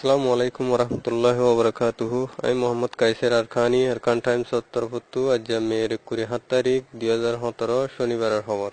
আসসালামু আলাইকুম ওরহমতুল্লাহি ওয়াবারাকাতুহু। আমি মোহাম্মদ কাইসার আরখানি, আরকান টাইমস তরফতু। আজ মেয়ের 7 তারিখ 2017 শনিবারের খবর।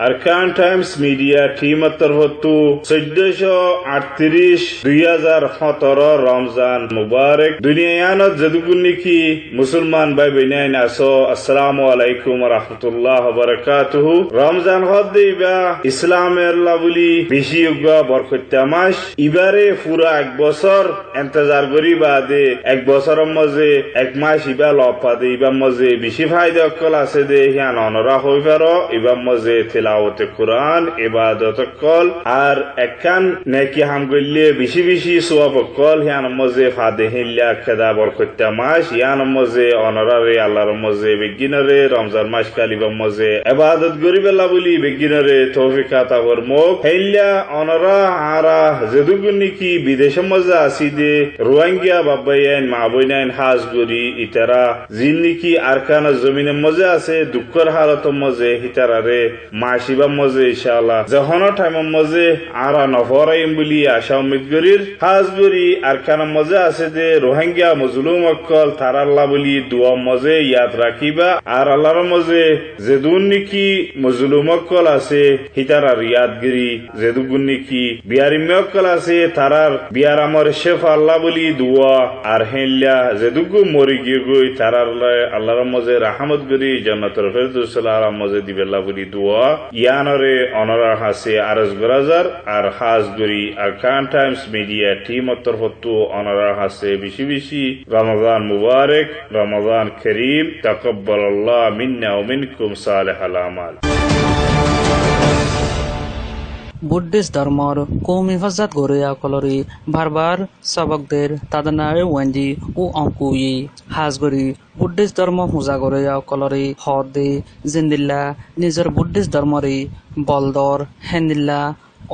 আরকান টাইমস মিডিয়া টিম তরফতু 1438 2017 রমজান মুবারক দুনিয়ানত যদুগুন্নিকি মুসলমান ভাই বেনাইন আসো আসসালামু আলাইকুম রাহমাতুল্লাহ বারাকাতুহু। রমজান হদ্দিবা ইসলামের লাবুলি বেশি উগা বরকত্তা মাস ইবারে পুরা এক বছর ইন্তজার করি বাদে এক বছরের মাঝে এক মাস ইবা লপা দে ইবার মাঝে বেশি ফায়দা কল আছে দে হিয়ান অনরা হই পারো ইবার মাঝে তেলাওয়াতে কুরআন ইবাদত কল আর একখান নেকি হাম গইলে বেশি বেশি সওয়াব কল হিয়ান মাঝে ফাদে হিল্লা খেদা বরকত্তা মাস হিয়ান মাঝে অনরারে আল্লাহর মাঝে বেগিনরে রমজান মাস কালিবার মাঝে ইবাদত গরিবেলা বলি বেগিনরে তৌফিক আতা ফরমুক হিল্লা অনরা আরা যদুগুন্নিকি বিদেশের মাঝে আসিদে রোহিঙ্গা বাবাইন মা বইনাইন হাজ গরি ইতারা জিন্নিকি আরকান জমিনের মাঝে আছে দুঃখের হালতের মাঝে হিতারারে মাসিবার মাঝে ইনশাআল্লাহ যখন টাইমের মাঝে আরা নফরাইম বলি আশা উম্মত গরির হাজ গরি আরকানের মাঝে আছে দে রোহিঙ্গা মজলুম অকল তার আল্লাহ বলি দোয়া মাঝে ইয়াদ রাখিবা আর আল্লাহর মাঝে যেদুন্নিকি মজলুম অকল আছে হিতারা রিয়াদগিরি যেদুগুন্নিকি বিয়ারিম অকল আছে তারার বিয়ার আমার শেফ আল্লাহ বলি দোয়া আর হেল্লা যেদুগু মরি গিয়ে গই তারার আল্লাহর মাঝে রাহমত গরি জান্নাতুল ফেরদৌস আল্লাহর মাঝে দিবেল্লা বলি দোয়া ইয়ানরে অনরা হাসে আরজ গরাজার আর হাজ গরি আরকান টাইমস মিডিয়া টিম তরফতু অনরা হাসে বেশি বেশি রমজান মুবারক রমজান করিম তাকাব্বালাল্লাহ মিন্না ওয়া মিনকুম সালিহাল আমাল। বুদ্ধিষ্ট ধর্মৰ কৌম হিফাজত গৰিয়াসকলৰি বাৰবাৰ সবকদের তাদনাৰে ওয়াঞ্জি ও অংকুই হাজ গৰি বুদ্ধিষ্ট ধৰ্ম পূজা গৰিয়াসকলৰি হদে জিন্দিল্লা নিজৰ বুদ্ধিষ্ট ধৰ্মৰি বলদৰ হেন্দিল্লা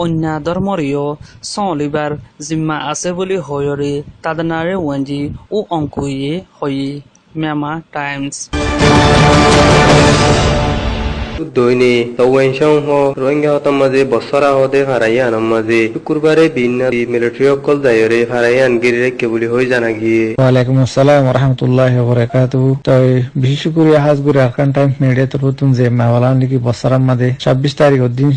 অন্য ধৰ্মৰিও চলিবাৰ জিম্মা আছে বুলি হয়ৰি তাদনাৰে ওয়াঞ্জি ও অংকুই হৈ মেমা টাইমস দৈনি তওয়াইশং হ রোহিঙ্গা হতাম মাঝে বছরা হদে হারাইয়ান মাঝে শুক্রবারে বিন্না মিলিটারি অকল দায়রে হারাইয়ান গিরে কেবলি হই জানা গিয়ে। ওয়ালাইকুম আসসালাম ওয়া রাহমাতুল্লাহি ওয়া বারাকাতুহু। তাই বিশেষ করে হাজ করে আরকান টাইম মিডিয়া তরফতুন যে মাওলান লিকি বছরার মাঝে 26 তারিখ দিন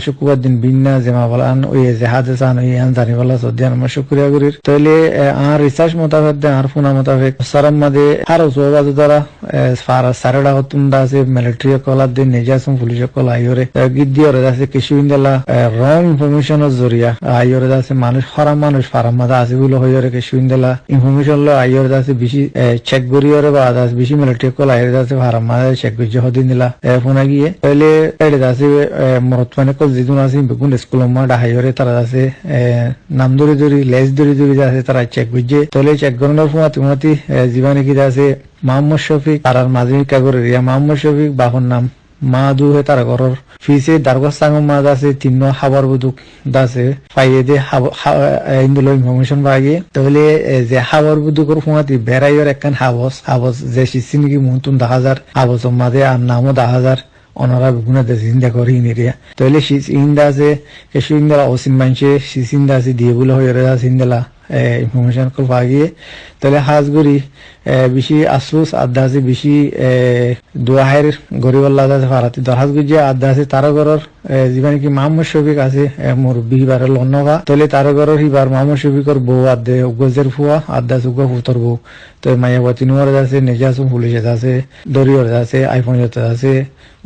শুক্রবার দিন বিন্না যে মাওলান ওই যে হাজে সান ওই আন জানিবালা সদিয়ান আমরা শুকরিয়া করির তাইলে আর রিসার্চ মোতাবেক আর ফোনা মোতাবেক বছরার মাঝে আর ওয়াজ দ্বারা সারাডা হতুন আছে মিলিটারি কলার দিন নেজাসম পুলিশ কল আইরে গিদ্দিয়রে আছে কিছু ইন্দালা রং ইনফরমেশনের জরিয়া আইরে আছে মানুষ হরাম মানুষ ফারাম মাদা আছে বলে হইরে কিছু ইন্দালা ইনফরমেশন ল আইরে আছে বেশি চেক গরিয়রে বা আছে বেশি মিলিটারি কল আইরে আছে ফারাম মাদা চেক গজি হদিন দিলা ফোনা গিয়ে তাইলে এডে আছে মরত মানে কল জিদুন আছে বেগুন স্কুল মা ডাহাইরে তারা আছে নাম ধরে ধরে লেজ ধরে ধরে আছে তারা চেক গজি তাইলে চেক গরনার ফুমাতি জীবনে কি আছে মোহাম্মদ শফিক আর মাঝে কাগর রিয়া মোহাম্মদ শফিক বাহন নাম মা দু হে তার ঘরের ফিসে দারগস সাং মা দাসে তিন হাবার বুদুক দাসে ফাইয়ে দে ইন্দুল ইনফরমেশন বাগে তাহলে যে হাবার বুদুকর ফুমাতি বেরাইয়ের একখান হাবস যে সিসিন কি মুন্তুন 10,000 হাবস মাঝে আর নামও 10,000 অনরা বিভিন্ন দেশে চিন্তা করি নিরিয়া তাহলে ইন্দা আছে কিছু ইন্দালা অসিন মানছে সিসিন্দা আছে দিয়ে বলে হয়ে সিন্দালা ইনফরমেশন কল পাগিয়ে তাহলে হাজ গরি বেশি আফসোস আদা আছে বেশি দোয়াহের গরিবাল্লাহ আছে ফারাতি দরহাজ গুজিয়া আদা আছে তার ঘরের জীবনে কি মোহাম্মদ শফিক আছে মোর বিবারের লন্নগা তাহলে তার ঘরের হিবার মোহাম্মদ শফিকর বউ আদে গজের ফুয়া আদা সুগা ফুতর বউ তো মায়াবতী নুয়ার আছে নেজাসুম পুলিশ আছে দরিয়র আছে আইফোন আছে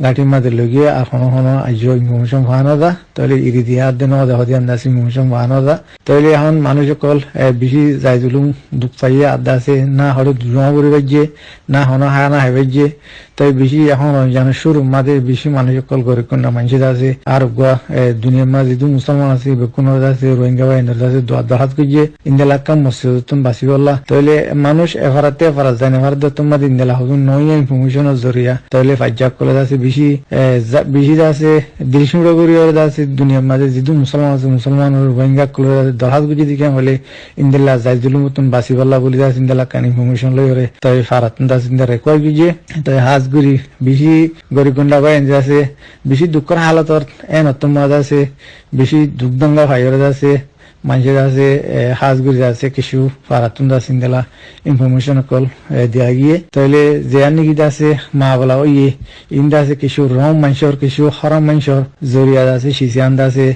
গাঠির মাঝে লগিয়ে আর কোনো আইজো ইনফরমেশন ভানো দা তাহলে ইরি দিয়া দেন হদিয়ান দাস ইনফরমেশন ভানো দা তাহলে এখন মানুষ কল বেশি যাই জুলুম দুঃখ পাইয়ে আদা আছে না হলে জমা করে বাজে না হন হায় না হেবাজে তাই বেশি এখন রমজানের শুরু মাঝে বেশি মানুষ কল করে কোনটা মানুষ আছে আর দুনিয়ার মাঝে দু মুসলমান আছে বেকুন আছে রোহিঙ্গা বা ইন্দ্র আছে দহাত গিয়ে ইন্দালাক্কা মসজিদতুন বাসিবল্লাহ তাহলে মানুষ এফারাতে এফারাত জানে এফারাত তোমার ইন্দালা হগুন নয় ইনফরমেশনের জরিয়া তাহলে ফাজ্জাক কলে আছে বেশি আছে দিলশুড়া করিয়া আছে দুনিয়ার মাঝে যেদু মুসলমান আছে মুসলমান রোহিঙ্গা কলে দহাত গুজি দিকে হলে ইন্দালা জাইজুল মতন বাসিবল্লাহ বলি আছে ইন্দালাক্কা ইনফরমেশন লই হরে তাই ফারাত দাস ইন্দা রেকর্ড গিয়ে তাই হাজ গুরি বেশি গরিগুন্ডা বা এনজে আছে বেশি দুঃখের হালতর এন অত্তম আছে বেশি দুঃখ দঙ্গা ভাইয়ের আছে মানুষের আছে হাজগুড়ি আছে কিছু পারাতুন আছে ইন্দালা ইনফরমেশন কল দিয়া গিয়ে তাইলে যে নাকি আছে মা বলা ওই ইন্দা আছে কিছু রং মানুষের কিছু হরম মানুষের জরিয়া আছে সিসিয়ান আছে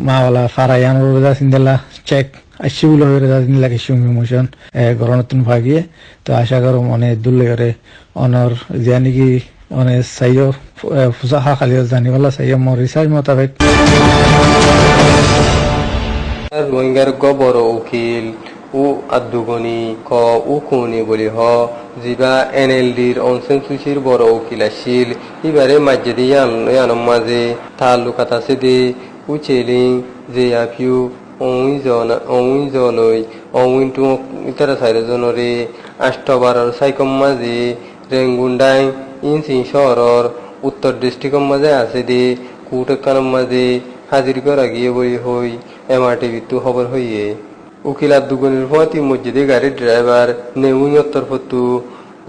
মা বলা ফারায়ান আছে ইন্দালা চেক সেগুলো হয়ে যাচ্ছে কিছু ইনফরমেশন গণতন ভাগিয়ে তো আশা করো মনে দুলে করে অনর যে নাকি অনেক সাইও ফুসাহা খালি জানিবালা সাইও মোর রিসার্চ মোতাবেক রোহিঙ্গার গবর উকিল ও আদুগনি ক ও কোনি বলি হ জিবা এনএলডির অনসেনসুচির বড় উকিল আসিল এবারে মাঝে ইয়ানোর মাঝে তালুকাত আছে দে ও চেলিং যে আপিউ অউই জলই অউইন টু ইতারা সাইরে জনরে আষ্টবারর সাইকম মাঝে রেঙ্গুন্ডাই ইনসিং শহরর উত্তর ডিস্ট্রিক্টের মাঝে আছে দে কুটকানোর মাঝে হাজির করা গিয়ে বই হই এমআরটিভিতে খবর হইয়ে উকিল আব্দুগনির ফতি মসজিদে গাড়ির ড্রাইভার নেউই উত্তর ফতু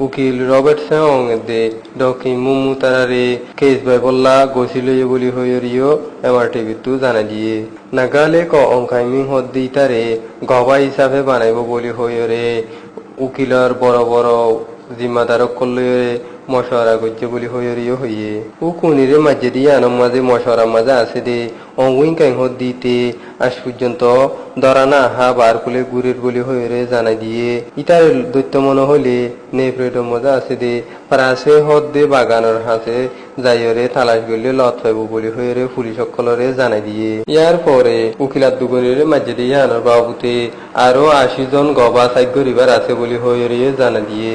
উকিল রবার্ট সেং দে ডকি মুমু তারারে কেস বাই বল্লা গছিল বলি হইরিও এমআরটিভিতে জানা দিয়ে নাগালে ক অংকাইমি হদ্দি তারে গবা হিসাবে বানাইব বলি হইরে উকিলর বড় বড় জিম্মাদারক করলে মশওয়ারা করছে বলি হইরিও হইয়ে ও কোনিরে মাঝে দিয়ে আনম মাঝে মশওয়ারা মাঝে আছে দে অউইং কাইং দিতে আজ পর্যন্ত দরানা হা বার কুলে গুরের বলি হইরে জানা দিয়ে ইটার দৈত্য মনে হলে নেপ্রেডর মজা আছে দে প্রাসে হদ দে বাগানের হাসে যাইরে তালাশ করলে লত পাইব বলি হইরে পুলিশ সকলরে জানা দিয়ে ইয়ার পরে উকিলাত দুগনির মাঝে দিয়ে আনার বাবুতে আরো 80 জন গবা সাইড গরিবার আছে বলি হইরে জানা দিয়ে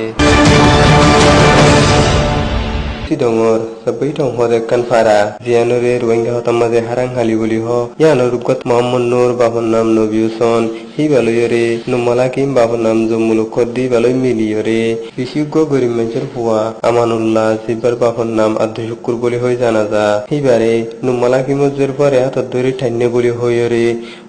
ডঙর সবাই টংহর একখান ফারা জিয়ানরে রোহিঙ্গা হতাম মাঝে হারাং হালি বলি হ ইয়ানোর রূপগত মোহাম্মদ নূর বাবর নাম নবী হোসেন হি বালয়রে নুমালা কিম বাবর নাম জম্মুল খদ্দি বালয় মিলিয়রে বিশেষজ্ঞ গরিব মানুষের হুয়া আমানুল্লাহ জিবার বাবর নাম আব্দুল শুকুর বলি হয়ে জানা যা হিবারে নুমালা কিমজের পরে হাতত ধরে ঠান্নে বলি হইরে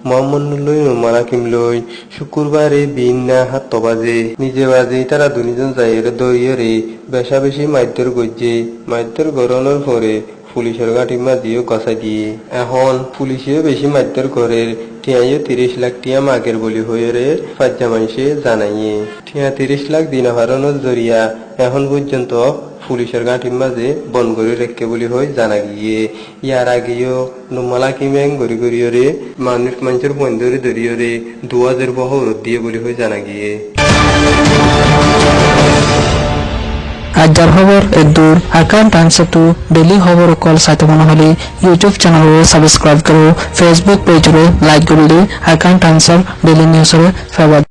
মোহাম্মদ নুর লই নুমালা কিম লই শুক্রবারে বিন্না হাত বাজে নিজে বাজে তারা দুনিজন যাইরে দরিয়রে বেশা বেশি মাইদ্যর গজ্জে মাইদ্যর গরনের পরে পুলিশের গাঁটি মাঝিও গছা দিয়ে এখন পুলিশেও বেশি মাইদ্যর ঘরের টিয়াইও 30 লাখ টিয়া মাগের বলি হইরে ফাজ্জা মানুষে জানাইয়ে টিয়া 30 লাখ দিন হারানোর জরিয়া এখন পর্যন্ত পুলিশের গাঁটির মাঝে বন করে রেখে বলি হয় জানা গিয়ে ইয়ার আগেও নুমালা কিমেং গড়ি গড়িয়রে মানুষের বন্ধরে দরিয়রে 2000 বহর দিয়ে বলি হয় জানা গিয়ে আজর খবর এদুর আকান টানসেটু ডেলি খবর কল সাথে মনে হলে ইউটিউব চ্যানেল সাবস্ক্রাইব করো ফেসবুক পেজ লাইক করলে আকান টানসার ডেলি নিউজরে ফেভার